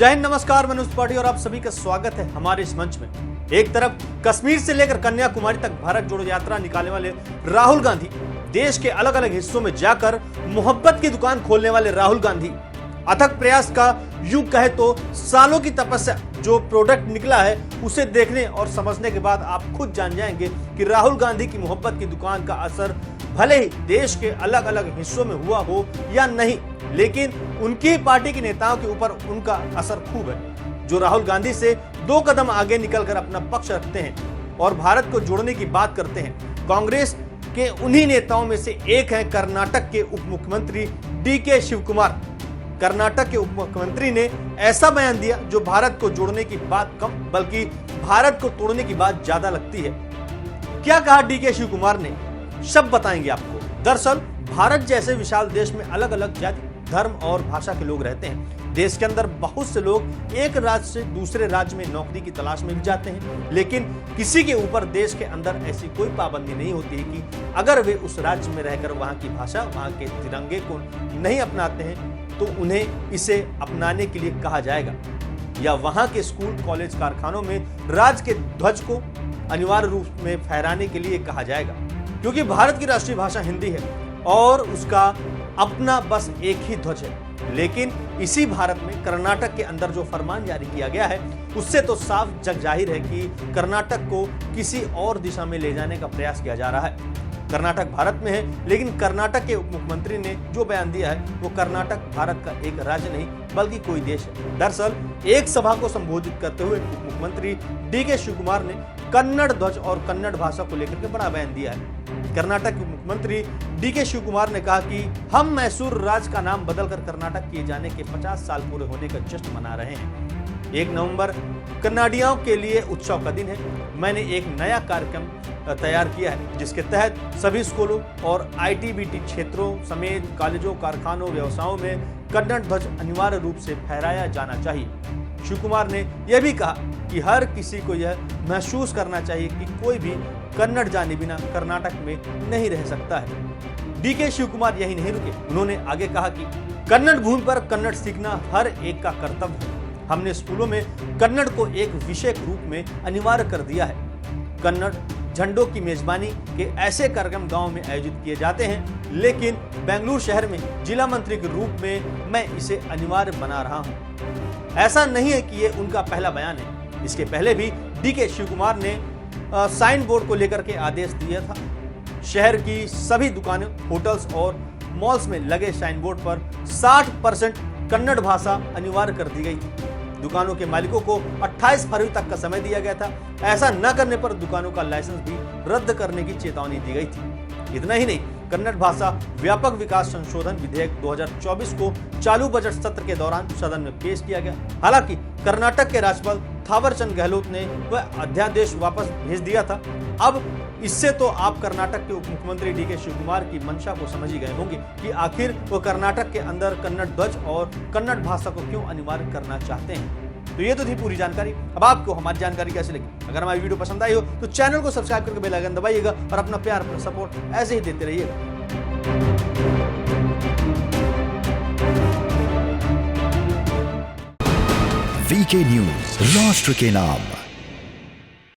जय हिंद, नमस्कार। मनोज त्रिपाठी और आप सभी का स्वागत है हमारे इस मंच में। एक तरफ कश्मीर से लेकर कन्याकुमारी तक भारत जोड़ो यात्रा निकालने वाले राहुल गांधी, देश के अलग अलग हिस्सों में जाकर मोहब्बत की दुकान खोलने वाले राहुल गांधी, अथक प्रयास का युग कहे तो सालों की तपस्या, जो प्रोडक्ट निकला है उसे देखने और समझने के बाद आप खुद जान जाएंगे कि राहुल गांधी की मोहब्बत की दुकान का असर भले ही देश के अलग अलग हिस्सों में हुआ हो या नहीं, लेकिन उनकी पार्टी के नेताओं के ऊपर उनका असर खूब है, जो राहुल गांधी से 2 कदम आगे निकलकर अपना पक्ष रखते हैं और भारत को जोड़ने की बात करते हैं। कांग्रेस के उन्हीं नेताओं में से एक हैं कर्नाटक के उप मुख्यमंत्री डीके शिवकुमार। कर्नाटक के उप मुख्यमंत्री ने ऐसा बयान दिया जो भारत को जोड़ने की बात कम बल्कि भारत को तोड़ने की बात ज्यादा लगती है। क्या कहा डीके शिवकुमार ने, शब्द बताएंगे आपको। दरअसल भारत जैसे विशाल देश में अलग अलग जाति, धर्म और भाषा के लोग रहते हैं। देश के अंदर बहुत से लोग एक राज्य से दूसरे राज्य में नौकरी की तलाश में भी जाते हैं, लेकिन किसी के ऊपर देश के अंदर ऐसी कोई पाबंदी नहीं होती है कि अगर वे उस राज्य में रहकर वहां की भाषा, वहां के तिरंगे को नहीं अपनाते हैं तो उन्हें इसे अपनाने के लिए कहा जाएगा, या वहां के स्कूल, कॉलेज, कारखानों में राज्य के ध्वज को अनिवार्य रूप में फहराने के लिए कहा जाएगा। क्योंकि भारत की राष्ट्रीय भाषा हिंदी है और उसका अपना बस एक ही ध्वज है। लेकिन इसी भारत में कर्नाटक के अंदर जो फरमान जारी किया गया है उससे तो साफ जग जाहिर है कि कर्नाटक को किसी और दिशा में ले जाने का प्रयास किया जा रहा है। कर्नाटक भारत में है, लेकिन कर्नाटक के उप मुख्यमंत्री ने जो बयान दिया है वो कर्नाटक भारत का एक राज्य नहीं बल्कि कोई देश है। दरअसल एक सभा को संबोधित करते हुए उप मुख्यमंत्री डीके शिवकुमार ने कन्नड़ ध्वज और कन्नड़ भाषा को लेकर के बड़ा बयान दिया है। कर्नाटक के मुख्यमंत्री डीके शिवकुमार ने कहा कि हम मैसूर राज्य का नाम बदलकर कर्नाटक किए जाने के 50 साल पूरे होने का जश्न मना रहे हैं। 1 नवंबर कन्नाडियों के लिए उत्सव का दिन है। मैंने एक नया कार्यक्रम तैयार किया है जिसके तहत सभी स्कूलों और आईटीबीटी क्षेत्रों समेत कॉलेजों, कारखानों, व्यवसायों में कन्नड़ ध्वज अनिवार्य रूप से फहराया जाना चाहिए। शिवकुमार ने यह भी कहा कि हर किसी को यह महसूस करना चाहिए कि कोई भी कन्नड़ जाने बिना कर्नाटक में नहीं रह सकता है। डीके शिवकुमार यही नहीं रुके, उन्होंने आगे कहा कि कन्नड़ भूमि पर कन्नड़ सीखना हर एक का कर्तव्य है। हमने स्कूलों में कन्नड़ को एक विषय के रूप में अनिवार्य कर दिया है। कन्नड़ झंडों की मेजबानी के ऐसे कार्यक्रम गांव में आयोजित किए जाते हैं, लेकिन बेंगलुरु शहर में जिला मंत्री के रूप में मैं इसे अनिवार्य बना रहा हूं। ऐसा नहीं है कि ये उनका पहला बयान है। इसके पहले भी डीके शिवकुमार ने साइन बोर्ड को लेकर के आदेश दिया था। शहर की सभी दुकानें, होटल्स और मॉल्स में लगे साइन बोर्ड पर 60% कन्नड़ भाषा अनिवार्य कर दी गई थी। दुकानों के मालिकों को 28 फरवरी तक का समय दिया गया था। ऐसा न करने पर दुकानों का लाइसेंस भी रद्द करने की चेतावनी दी गई थी। इतना ही नहीं, कन्नड़ भाषा व्यापक विकास संशोधन विधेयक 2024 को चालू बजट सत्र के दौरान सदन में पेश किया गया। हालांकि कर्नाटक के राज्यपाल थावरचंद गहलोत ने वह अध्यादेश वापस भेज दिया था। अब इससे तो आप कर्नाटक के उप मुख्यमंत्री डीके शिवकुमार की मंशा को समझ ही गए होंगे कि आखिर वो कर्नाटक के अंदर कन्नड़ ध्वज और कन्नड़ भाषा को क्यों अनिवार्य करना चाहते हैं। तो ये तो थी पूरी जानकारी। अब आपको हमारी जानकारी कैसी लगी? अगर हमारी वीडियो पसंद आई हो तो चैनल को सब्सक्राइब करके बेल आइकन दबाइएगा और अपना प्यार, अपना सपोर्ट ऐसे ही देते रहिएगा। वीके न्यूज, राष्ट्र के नाम।